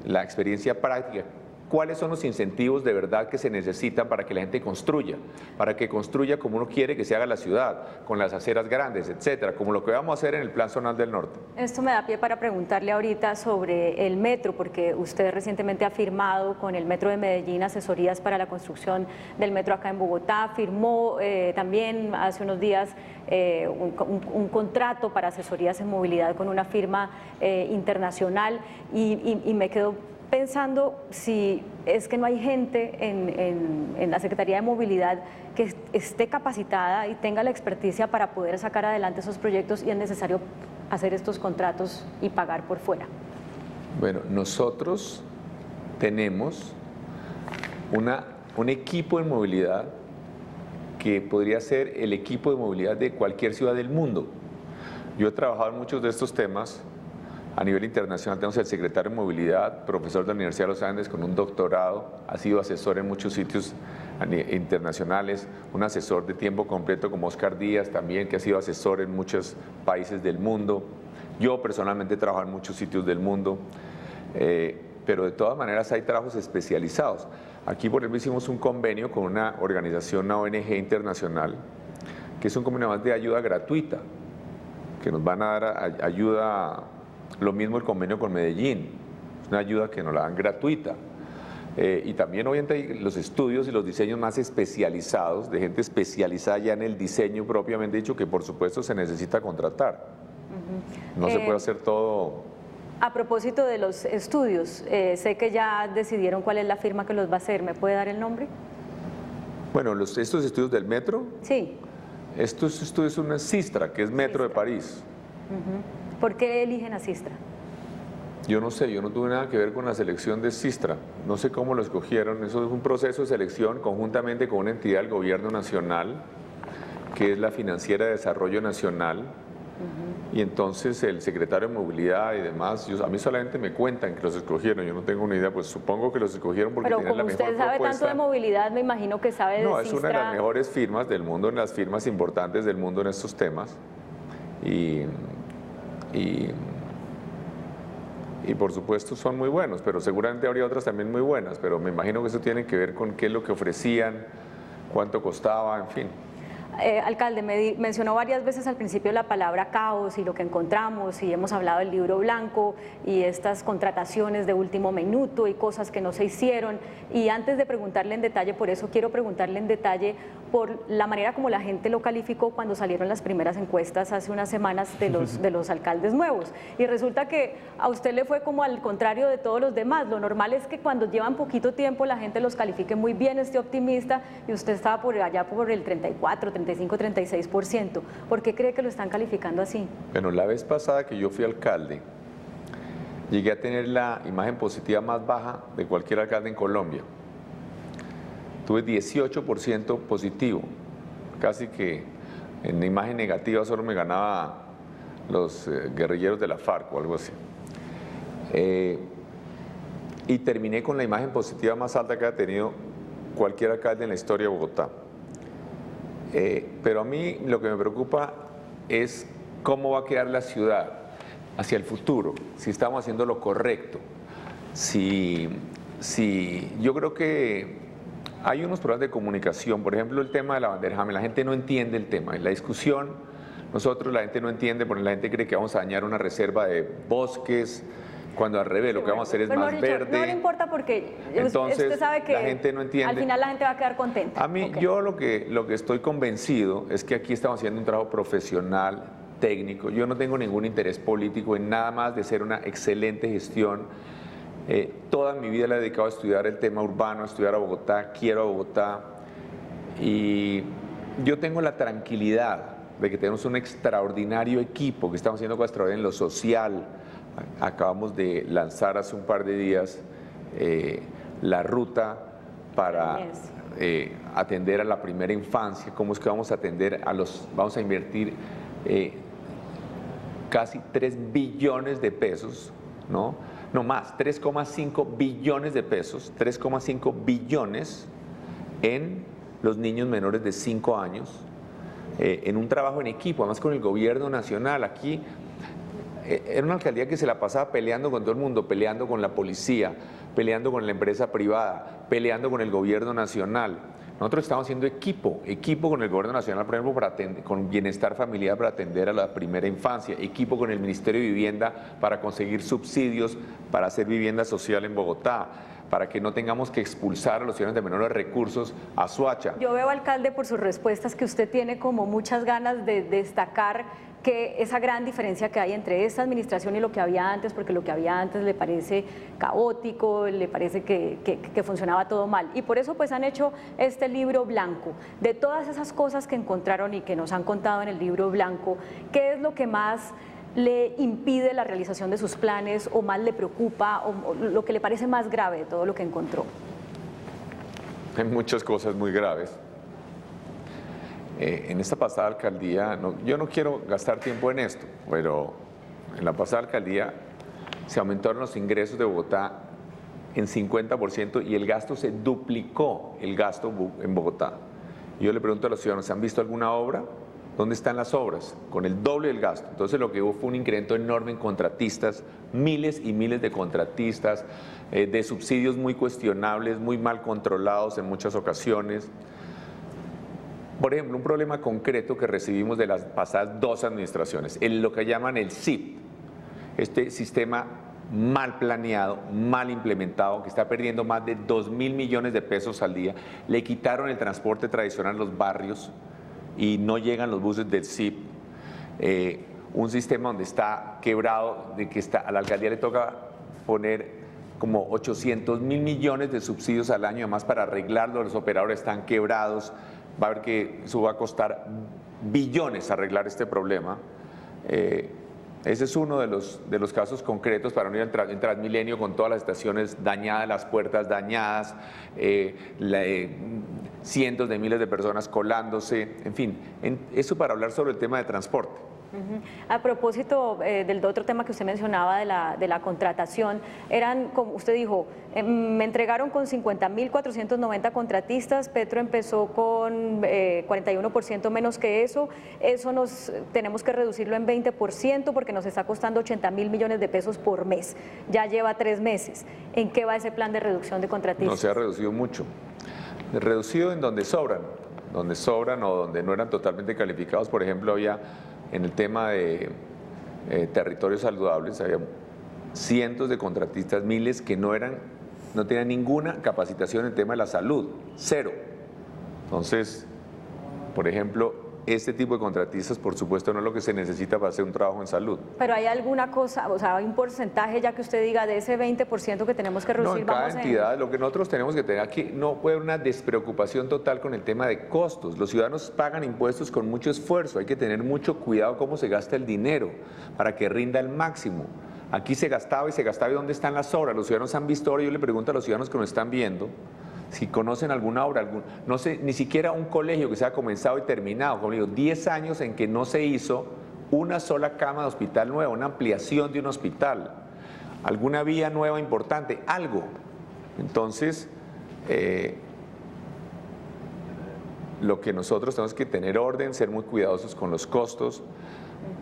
la experiencia práctica. ¿Cuáles son los incentivos de verdad que se necesitan para que la gente construya? Para que construya como uno quiere que se haga la ciudad, con las aceras grandes, etcétera, como lo que vamos a hacer en el Plan Zonal del Norte. Esto me da pie para preguntarle ahorita sobre el metro, porque usted recientemente ha firmado con el Metro de Medellín asesorías para la construcción del metro acá en Bogotá. Firmó también hace unos días un contrato para asesorías en movilidad con una firma internacional y me quedo pensando si es que no hay gente en la Secretaría de Movilidad que esté capacitada y tenga la experticia para poder sacar adelante esos proyectos y es necesario hacer estos contratos y pagar por fuera. Bueno, nosotros tenemos un equipo de movilidad que podría ser el equipo de movilidad de cualquier ciudad del mundo. Yo he trabajado en muchos de estos temas. A nivel internacional tenemos el secretario de Movilidad, profesor de la Universidad de los Andes con un doctorado, ha sido asesor en muchos sitios internacionales, un asesor de tiempo completo como Oscar Díaz también, que ha sido asesor en muchos países del mundo. Yo personalmente he trabajado en muchos sitios del mundo, pero de todas maneras hay trabajos especializados. Aquí, por ejemplo, hicimos un convenio con una organización, una ONG internacional, que es un convenio más de ayuda gratuita, que nos van a dar ayuda. Lo mismo el convenio con Medellín, es una ayuda que nos la dan gratuita. Y también obviamente hay los estudios y los diseños más especializados, de gente especializada ya en el diseño propiamente dicho, que por supuesto se necesita contratar. No se puede hacer todo. A propósito de los estudios, sé que ya decidieron cuál es la firma que los va a hacer, ¿me puede dar el nombre? Bueno, estos estudios del metro. Sí. Estos estudios son una Sistra, que es Metro de París. ¿Por qué eligen a Sistra? Yo no sé, yo no tuve nada que ver con la selección de Sistra, no sé cómo lo escogieron, eso es un proceso de selección conjuntamente con una entidad del gobierno nacional, que es la Financiera de Desarrollo Nacional, y entonces el secretario de Movilidad y demás, a mí solamente me cuentan que los escogieron, yo no tengo ni idea, pues supongo que los escogieron porque tienen la mejor propuesta. Pero como usted sabe tanto de movilidad, me imagino que sabe de Sistra. No, es una de las mejores firmas del mundo, una de las firmas importantes del mundo en estos temas, y por supuesto son muy buenos, pero seguramente habría otras también muy buenas, pero me imagino que eso tiene que ver con qué es lo que ofrecían, cuánto costaba, en fin. Alcalde, mencionó varias veces al principio la palabra caos y lo que encontramos, y hemos hablado del libro blanco y estas contrataciones de último minuto y cosas que no se hicieron, y antes de preguntarle en detalle, por eso quiero preguntarle en detalle por la manera como la gente lo calificó cuando salieron las primeras encuestas hace unas semanas de los alcaldes nuevos, y resulta que a usted le fue como al contrario de todos los demás. Lo normal es que cuando llevan poquito tiempo la gente los califique muy bien, esté optimista, y usted estaba por allá por el 34, 35, 36%. ¿Por qué cree que lo están calificando así? Bueno, la vez pasada que yo fui alcalde, llegué a tener la imagen positiva más baja de cualquier alcalde en Colombia. Tuve 18% positivo, casi que en imagen negativa solo me ganaba los guerrilleros de la FARC o algo así. Y terminé con la imagen positiva más alta que ha tenido cualquier alcalde en la historia de Bogotá. Pero a mí lo que me preocupa es cómo va a quedar la ciudad hacia el futuro, si estamos haciendo lo correcto. Yo creo que hay unos problemas de comunicación, por ejemplo el tema de la banderjame, la gente no entiende el tema, en la discusión la gente no entiende, porque la gente cree que vamos a dañar una reserva de bosques, cuando al revés lo que vamos a hacer es más verde. No le importa porque entonces, usted sabe que la gente no entiende. Al final la gente va a quedar contenta. A mí, yo lo que estoy convencido es que aquí estamos haciendo un trabajo profesional, técnico. Yo no tengo ningún interés político en nada más de hacer una excelente gestión. Toda mi vida la he dedicado a estudiar el tema urbano, a estudiar a Bogotá, quiero a Bogotá. Y yo tengo la tranquilidad de que tenemos un extraordinario equipo, que estamos haciendo cosas extraordinarias en lo social. Acabamos de lanzar hace un par de días la ruta para atender a la primera infancia. ¿Cómo es que vamos a atender vamos a invertir casi 3 billones de pesos, no más, 3,5 billones de pesos, 3,5 billones en los niños menores de 5 años, en un trabajo en equipo, además con el gobierno nacional. Aquí era una alcaldía que se la pasaba peleando con todo el mundo, peleando con la policía, peleando con la empresa privada, peleando con el gobierno nacional. Nosotros estamos haciendo equipo con el gobierno nacional, por ejemplo, con bienestar familiar para atender a la primera infancia, equipo con el Ministerio de Vivienda para conseguir subsidios para hacer vivienda social en Bogotá, para que no tengamos que expulsar a los ciudadanos de menores recursos a Soacha. Yo veo, alcalde, por sus respuestas que usted tiene como muchas ganas de destacar que esa gran diferencia que hay entre esta administración y lo que había antes, porque lo que había antes le parece caótico, le parece que funcionaba todo mal. Y por eso pues han hecho este libro blanco. De todas esas cosas que encontraron y que nos han contado en el libro blanco, ¿qué es lo que más le impide la realización de sus planes o más le preocupa o lo que le parece más grave de todo lo que encontró? Hay muchas cosas muy graves. En esta pasada alcaldía, yo no quiero gastar tiempo en esto, pero en la pasada alcaldía se aumentaron los ingresos de Bogotá en 50% y el gasto se duplicó, el gasto en Bogotá. Y yo le pregunto a los ciudadanos, ¿han visto alguna obra? ¿Dónde están las obras? Con el doble del gasto. Entonces lo que hubo fue un incremento enorme en contratistas, miles y miles de contratistas, de subsidios muy cuestionables, muy mal controlados en muchas ocasiones. Por ejemplo, un problema concreto que recibimos de las pasadas dos administraciones, lo que llaman el SIP, este sistema mal planeado, mal implementado, que está perdiendo más de 2.000 millones de pesos al día. Le quitaron el transporte tradicional a los barrios y no llegan los buses del SIP. Un sistema donde está quebrado, de que a la alcaldía le toca poner como 800.000 millones de subsidios al año, además para arreglarlo, los operadores están quebrados. Va a ver que eso va a costar billones arreglar este problema. Ese es uno de los casos concretos para unir en Transmilenio con todas las estaciones dañadas, las puertas dañadas, cientos de miles de personas colándose, en fin, eso para hablar sobre el tema de transporte. A propósito del otro tema que usted mencionaba de la contratación, eran, como usted dijo, me entregaron con 50.490 contratistas, Petro empezó con 41% menos que eso tenemos que reducirlo en 20% porque nos está costando 80.000 millones de pesos por mes, ya lleva 3 meses. ¿En qué va ese plan de reducción de contratistas? No se ha reducido mucho, reducido en donde sobran o donde no eran totalmente calificados. Por ejemplo, había en el tema de territorios saludables, había cientos de contratistas, miles que no tenían ninguna capacitación en el tema de la salud, cero. Entonces, por ejemplo, este tipo de contratistas, por supuesto, no es lo que se necesita para hacer un trabajo en salud. Pero hay alguna cosa, o sea, hay un porcentaje ya que usted diga de ese 20% que tenemos que reducir. No, en cada entidad, lo que nosotros tenemos que tener aquí, no puede haber una despreocupación total con el tema de costos. Los ciudadanos pagan impuestos con mucho esfuerzo, hay que tener mucho cuidado cómo se gasta el dinero para que rinda al máximo. Aquí se gastaba y ¿dónde están las obras? Los ciudadanos han visto ahora, yo le pregunto a los ciudadanos que nos están viendo, si conocen alguna obra, no sé, ni siquiera un colegio que se ha comenzado y terminado, como digo, 10 años en que no se hizo una sola cama de hospital nueva, una ampliación de un hospital, alguna vía nueva importante, algo. Entonces, lo que nosotros tenemos que tener orden, ser muy cuidadosos con los costos,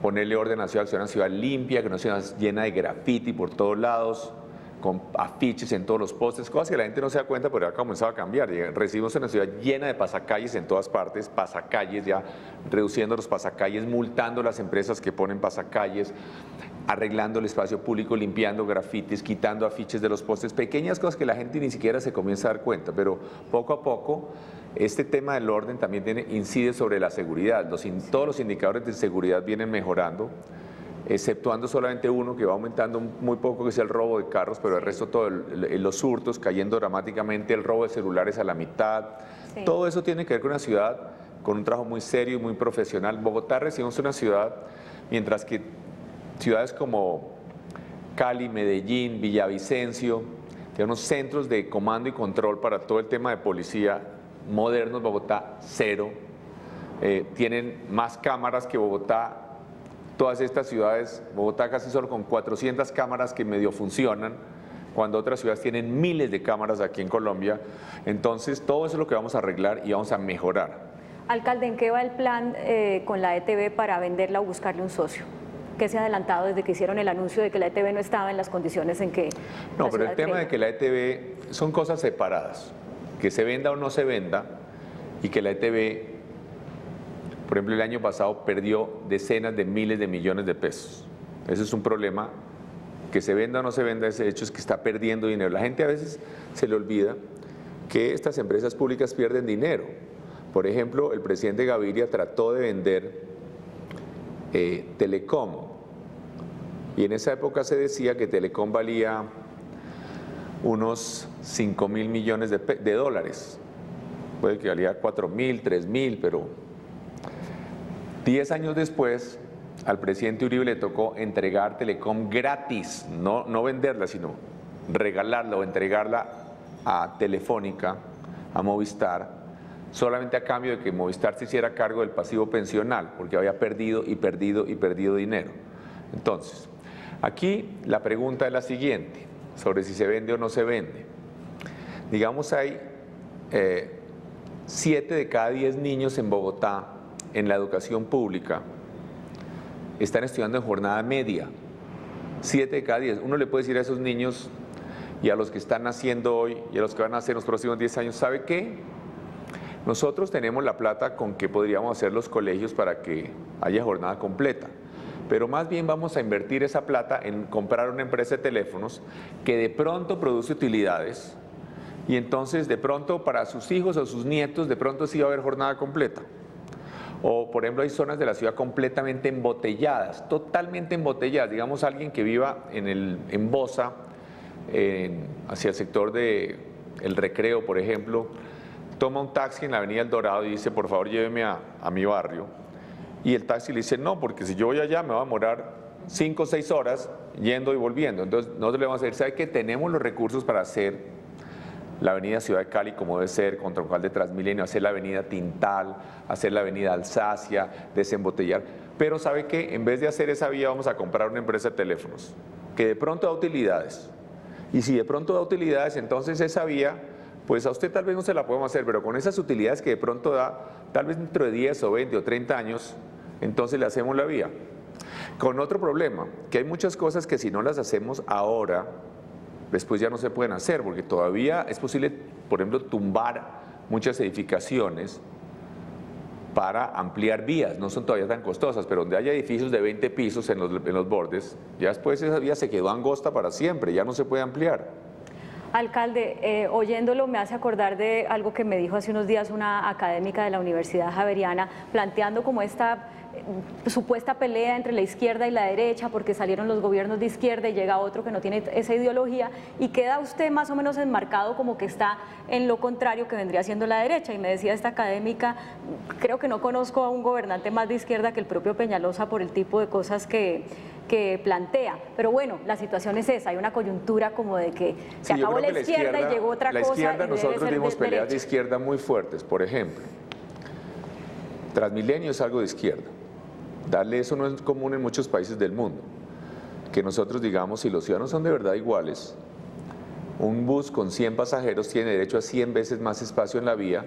ponerle orden a la ciudad, una ciudad limpia, que no sea llena de graffiti por todos lados, con afiches en todos los postes, cosas que la gente no se da cuenta, pero ha comenzado a cambiar. Recibimos una ciudad llena de pasacalles en todas partes, pasacalles ya reduciendo los pasacalles, multando las empresas que ponen pasacalles, arreglando el espacio público, limpiando grafitis, quitando afiches de los postes, pequeñas cosas que la gente ni siquiera se comienza a dar cuenta, pero poco a poco este tema del orden también incide sobre la seguridad. Todos los indicadores de seguridad vienen mejorando, exceptuando solamente uno que va aumentando muy poco, que es el robo de carros, pero el resto todo, los hurtos cayendo dramáticamente, el robo de celulares a la mitad. Sí. Todo eso tiene que ver con una ciudad con un trabajo muy serio y muy profesional. Bogotá recibimos una ciudad, mientras que ciudades como Cali, Medellín, Villavicencio, tienen unos centros de comando y control para todo el tema de policía modernos. Bogotá, cero. Tienen más cámaras que Bogotá. Todas estas ciudades, Bogotá casi solo con 400 cámaras que medio funcionan, cuando otras ciudades tienen miles de cámaras aquí en Colombia. Entonces, todo eso es lo que vamos a arreglar y vamos a mejorar. Alcalde, ¿en qué va el plan con la ETB para venderla o buscarle un socio? ¿Qué se ha adelantado desde que hicieron el anuncio de que la ETB no estaba en las condiciones en que... No, pero el tema de que la ETB son cosas separadas, que se venda o no se venda, y que la ETB, por ejemplo, el año pasado perdió decenas de miles de millones de pesos. Ese es un problema, que se venda o no se venda, ese hecho es que está perdiendo dinero. La gente a veces se le olvida que estas empresas públicas pierden dinero. Por ejemplo, el presidente Gaviria trató de vender Telecom, y en esa época se decía que Telecom valía unos 5.000 millones de dólares. Puede que valía 4.000, 3.000, pero 10 años después al presidente Uribe le tocó entregar Telecom gratis, no venderla, sino regalarla o entregarla a Telefónica, a Movistar, solamente a cambio de que Movistar se hiciera cargo del pasivo pensional, porque había perdido dinero. Entonces, aquí la pregunta es la siguiente, sobre si se vende o no se vende. Digamos, hay 7 de cada 10 niños en Bogotá, en la educación pública, están estudiando en jornada media. 7 de cada 10. Uno le puede decir a esos niños y a los que están naciendo hoy y a los que van a nacer en los próximos 10 años, ¿sabe qué? Nosotros tenemos la plata con que podríamos hacer los colegios para que haya jornada completa, pero más bien vamos a invertir esa plata en comprar una empresa de teléfonos que de pronto produce utilidades, y entonces de pronto para sus hijos o sus nietos de pronto sí va a haber jornada completa. O por ejemplo hay zonas de la ciudad completamente embotelladas, totalmente embotelladas. Digamos, alguien que viva en Bosa, hacia el sector de El Recreo, por ejemplo, toma un taxi en la avenida El Dorado y dice, por favor lléveme a mi barrio, y el taxi le dice, no, porque si yo voy allá me va a demorar 5 o 6 horas yendo y volviendo. Entonces nosotros le vamos a decir, ¿sabe qué? Tenemos los recursos para hacer la avenida Ciudad de Cali como debe ser, con troncal de Transmilenio, hacer la avenida Tintal, hacer la avenida Alsacia, desembotellar. Pero ¿sabe qué? En vez de hacer esa vía vamos a comprar una empresa de teléfonos que de pronto da utilidades. Y si de pronto da utilidades, entonces esa vía, pues a usted tal vez no se la podemos hacer, pero con esas utilidades que de pronto da, tal vez dentro de 10 o 20 o 30 años, entonces le hacemos la vía. Con otro problema, que hay muchas cosas que si no las hacemos ahora, después ya no se pueden hacer, porque todavía es posible, por ejemplo, tumbar muchas edificaciones para ampliar vías. No son todavía tan costosas, pero donde haya edificios de 20 pisos en los bordes, ya después esa vía se quedó angosta para siempre, ya no se puede ampliar. Alcalde, oyéndolo me hace acordar de algo que me dijo hace unos días una académica de la Universidad Javeriana, planteando como esta supuesta pelea entre la izquierda y la derecha, porque salieron los gobiernos de izquierda y llega otro que no tiene esa ideología, y queda usted más o menos enmarcado como que está en lo contrario que vendría siendo la derecha. Y me decía esta académica, creo que no conozco a un gobernante más de izquierda que el propio Peñalosa por el tipo de cosas que plantea, pero bueno, la situación es esa, hay una coyuntura como de que se acabó la izquierda y llegó otra cosa. La izquierda, nosotros vimos peleas de izquierda muy fuertes, por ejemplo, Transmilenio es algo de izquierda. Darle eso no es común en muchos países del mundo, que nosotros digamos, si los ciudadanos son de verdad iguales, un bus con 100 pasajeros tiene derecho a 100 veces más espacio en la vía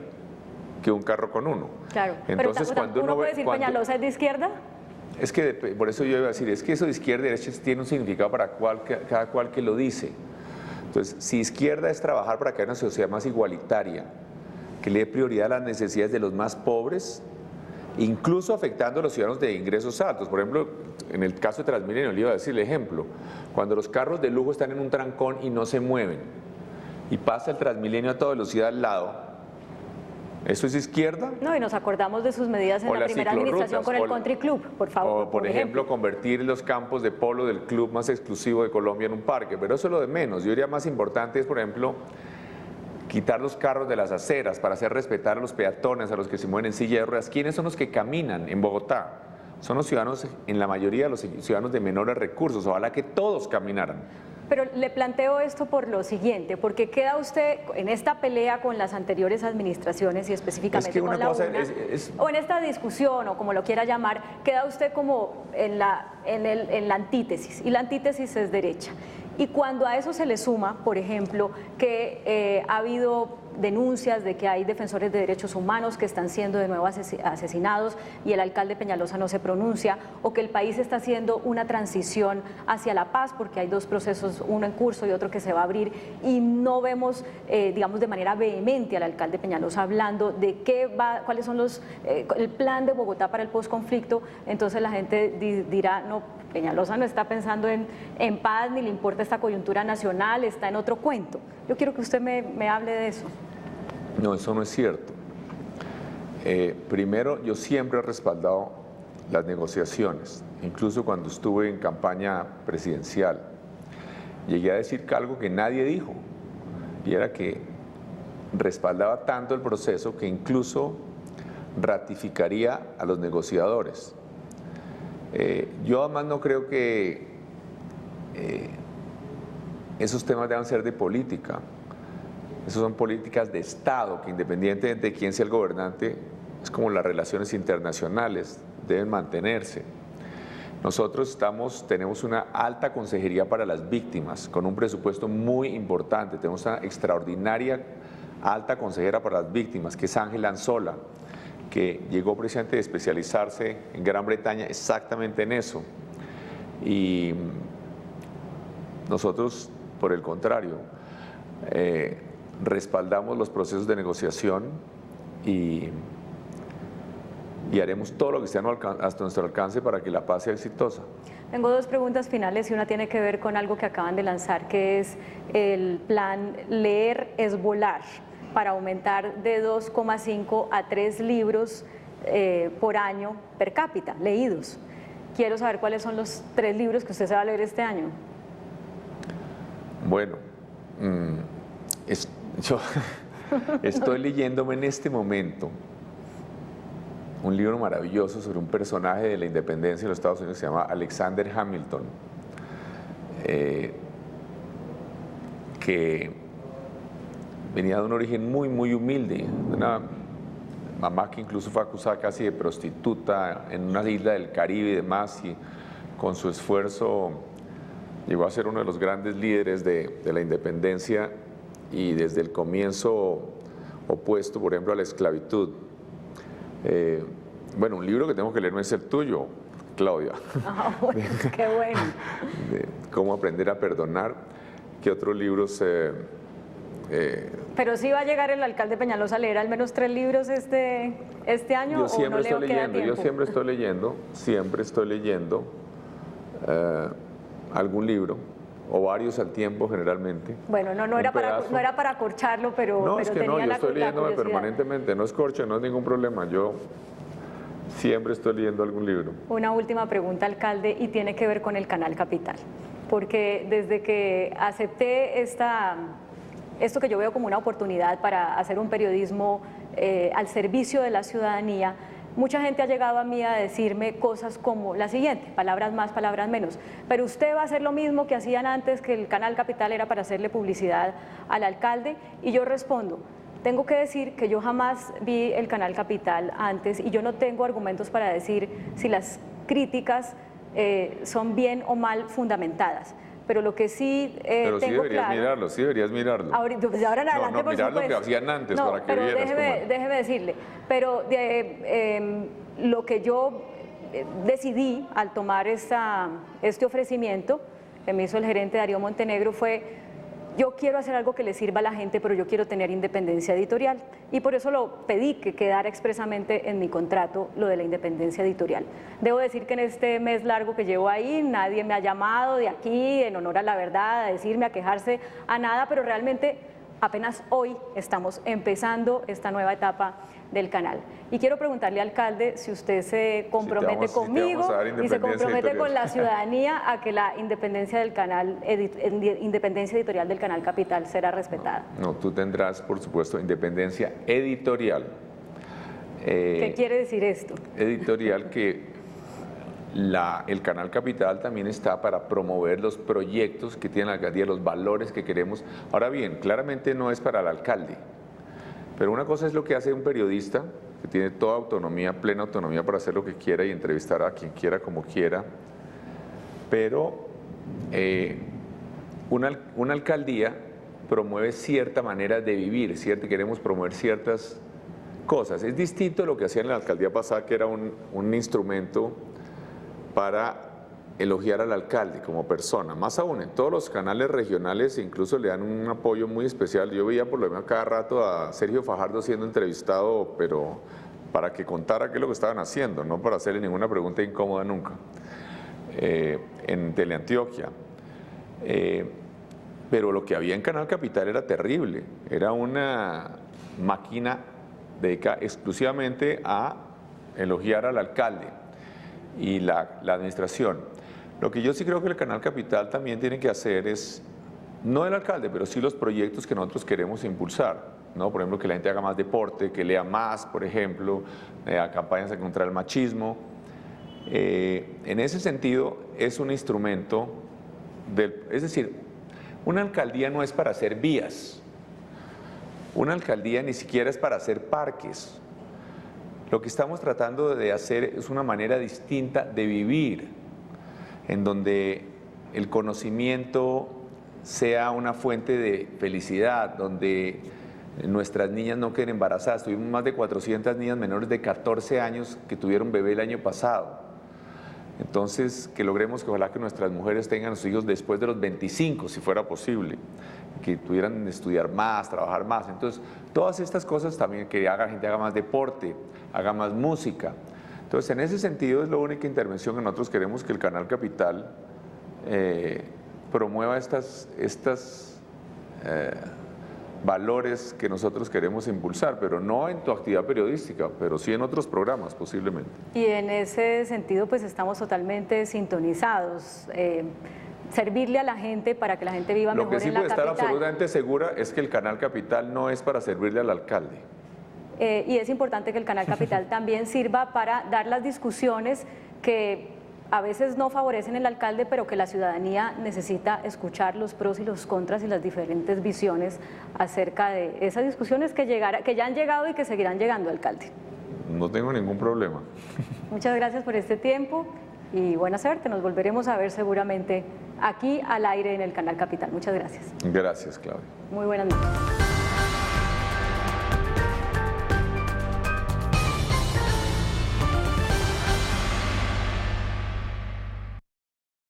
que un carro con 1. Claro, entonces, pero cuando uno puede decir Peñalosa es de izquierda. Es que, por eso yo iba a decir, es que eso de izquierda y derecha tiene un significado para cada cual que lo dice. Entonces, si izquierda es trabajar para que haya una sociedad más igualitaria, que le dé prioridad a las necesidades de los más pobres, incluso afectando a los ciudadanos de ingresos altos. Por ejemplo, en el caso de Transmilenio, le iba a decir el ejemplo, cuando los carros de lujo están en un trancón y no se mueven, y pasa el Transmilenio a toda velocidad al lado, ¿eso es izquierda? No, y nos acordamos de sus medidas en la primera administración con el Country Club, por favor. O, por ejemplo, convertir los campos de polo del club más exclusivo de Colombia en un parque, pero eso es lo de menos. Yo diría más importante es, por ejemplo, quitar los carros de las aceras para hacer respetar a los peatones, a los que se mueven en silla de ruedas. ¿Quiénes son los que caminan en Bogotá? Son los ciudadanos, en la mayoría de los ciudadanos de menores recursos. Ojalá que todos caminaran. Pero le planteo esto por lo siguiente, porque queda usted en esta pelea con las anteriores administraciones y específicamente con la UNA, o en esta discusión, o como lo quiera llamar, queda usted como en la antítesis, y la antítesis es derecha. Y cuando a eso se le suma, por ejemplo, que ha habido denuncias de que hay defensores de derechos humanos que están siendo de nuevo asesinados y el alcalde Peñalosa no se pronuncia, o que el país está haciendo una transición hacia la paz porque hay dos procesos, uno en curso y otro que se va a abrir, y no vemos, digamos, de manera vehemente al alcalde Peñalosa hablando de cuáles son el plan de Bogotá para el posconflicto. Entonces la gente dirá, no, Peñalosa no está pensando en paz, ni le importa esta coyuntura nacional, está en otro cuento. Yo quiero que usted me hable de eso. No, eso no es cierto. Primero, yo siempre he respaldado las negociaciones, incluso cuando estuve en campaña presidencial. Llegué a decir algo que nadie dijo, y era que respaldaba tanto el proceso que incluso ratificaría a los negociadores. Yo además no creo que esos temas deban ser de política. Esas son políticas de Estado que, independientemente de quién sea el gobernante, es como las relaciones internacionales, deben mantenerse. Nosotros tenemos una alta consejería para las víctimas, con un presupuesto muy importante. Tenemos una extraordinaria alta consejera para las víctimas, que es Ángela Anzola, que llegó precisamente a especializarse en Gran Bretaña exactamente en eso. Y nosotros, por el contrario, respaldamos los procesos de negociación y haremos todo lo que esté hasta nuestro alcance para que la paz sea exitosa. Tengo dos preguntas finales y una tiene que ver con algo que acaban de lanzar, que es el plan Leer es Volar, para aumentar de 2,5 a 3 libros por año per cápita, leídos. Quiero saber cuáles son los 3 libros que usted se va a leer este año. Bueno, yo estoy leyéndome en este momento un libro maravilloso sobre un personaje de la independencia de los Estados Unidos que se llama Alexander Hamilton, que venía de un origen muy, muy humilde, de una mamá que incluso fue acusada casi de prostituta en una isla del Caribe y demás, y con su esfuerzo llegó a ser uno de los grandes líderes de la independencia, y desde el comienzo opuesto, por ejemplo, a la esclavitud. Bueno, un libro que tengo que leer no es el tuyo, Claudia. Ah, bueno, qué bueno. De cómo aprender a perdonar. ¿Qué otros libros? Pero sí va a llegar el alcalde Peñalosa a leer al menos 3 libros este año. Yo siempre ¿o no estoy leyendo, siempre estoy leyendo algún libro, o varios al tiempo generalmente. Bueno, no era para acorcharlo, pero no, es que tenía no, yo estoy leyéndome curiosidad. permanentemente, no es corcho, no es ningún problema, yo siempre estoy leyendo algún libro. Una última pregunta, alcalde, y tiene que ver con el Canal Capital, porque desde que acepté esto que yo veo como una oportunidad para hacer un periodismo al servicio de la ciudadanía, mucha gente ha llegado a mí a decirme cosas como la siguiente: palabras más, palabras menos. Pero usted va a hacer lo mismo que hacían antes, que el Canal Capital era para hacerle publicidad al alcalde. Y yo respondo: tengo que decir que yo jamás vi el Canal Capital antes, y yo no tengo argumentos para decir si las críticas son bien o mal fundamentadas. Pero lo que sí pero tengo claro… sí deberías mirarlo. Ahora, pues ahora en adelante, por mirar supuesto. lo que hacían antes, no, para que pero vieras. déjeme decirle, pero lo que yo decidí al tomar este ofrecimiento que me hizo el gerente Darío Montenegro fue: yo quiero hacer algo que le sirva a la gente, pero yo quiero tener independencia editorial, y por eso lo pedí que quedara expresamente en mi contrato lo de la independencia editorial. Debo decir que en este mes largo que llevo ahí, nadie me ha llamado de aquí en honor a la verdad, a decirme, a quejarse, a nada, pero realmente apenas hoy estamos empezando esta nueva etapa del canal. Y quiero preguntarle, alcalde, si usted se compromete conmigo y se compromete con la ciudadanía a que la independencia del canal, independencia editorial del Canal Capital será respetada. No, tú tendrás, por supuesto, independencia editorial. ¿Qué quiere decir esto? Editorial que el Canal Capital también está para promover los proyectos que tiene la alcaldía, los valores que queremos. Ahora bien, claramente no es para el alcalde, pero una cosa es lo que hace un periodista, que tiene toda autonomía, plena autonomía para hacer lo que quiera y entrevistar a quien quiera, como quiera, pero una alcaldía promueve cierta manera de vivir, queremos promover ciertas cosas. Es distinto a lo que hacía en la alcaldía pasada, que era un instrumento para elogiar al alcalde como persona. Más aún, en todos los canales regionales incluso le dan un apoyo muy especial. Yo veía por lo menos cada rato a Sergio Fajardo siendo entrevistado, pero para que contara qué es lo que estaban haciendo, no para hacerle ninguna pregunta incómoda nunca, en Teleantioquia. Pero lo que había en Canal Capital era terrible, era una máquina dedicada exclusivamente a elogiar al alcalde y la administración. Lo que yo sí creo que el Canal Capital también tiene que hacer es, no el alcalde, pero sí los proyectos que nosotros queremos impulsar, ¿no? Por ejemplo, que la gente haga más deporte, que lea más, por ejemplo, campañas contra el machismo. En ese sentido, es un instrumento, es decir, una alcaldía no es para hacer vías, una alcaldía ni siquiera es para hacer parques. Lo que estamos tratando de hacer es una manera distinta de vivir, en donde el conocimiento sea una fuente de felicidad, donde nuestras niñas no queden embarazadas. Tuvimos más de 400 niñas menores de 14 años que tuvieron bebé el año pasado. Entonces, que logremos que ojalá que nuestras mujeres tengan a sus hijos después de los 25, si fuera posible, que pudieran estudiar más, trabajar más. Entonces, todas estas cosas también, que la gente haga más deporte, haga más música. Entonces, en ese sentido es la única intervención que nosotros queremos, que el Canal Capital promueva estos valores que nosotros queremos impulsar, pero no en tu actividad periodística, pero sí en otros programas posiblemente. Y en ese sentido pues estamos totalmente sintonizados, servirle a la gente para que la gente viva mejor en la capital. Lo que sí puede estar absolutamente segura es que el Canal Capital no es para servirle al alcalde. Y es importante que el Canal Capital también sirva para dar las discusiones que a veces no favorecen al alcalde, pero que la ciudadanía necesita escuchar los pros y los contras y las diferentes visiones acerca de esas discusiones que ya han llegado y que seguirán llegando, alcalde. No tengo ningún problema. Muchas gracias por este tiempo y buena suerte. Nos volveremos a ver seguramente aquí al aire en el Canal Capital. Muchas gracias. Gracias, Claudia. Muy buenas noches.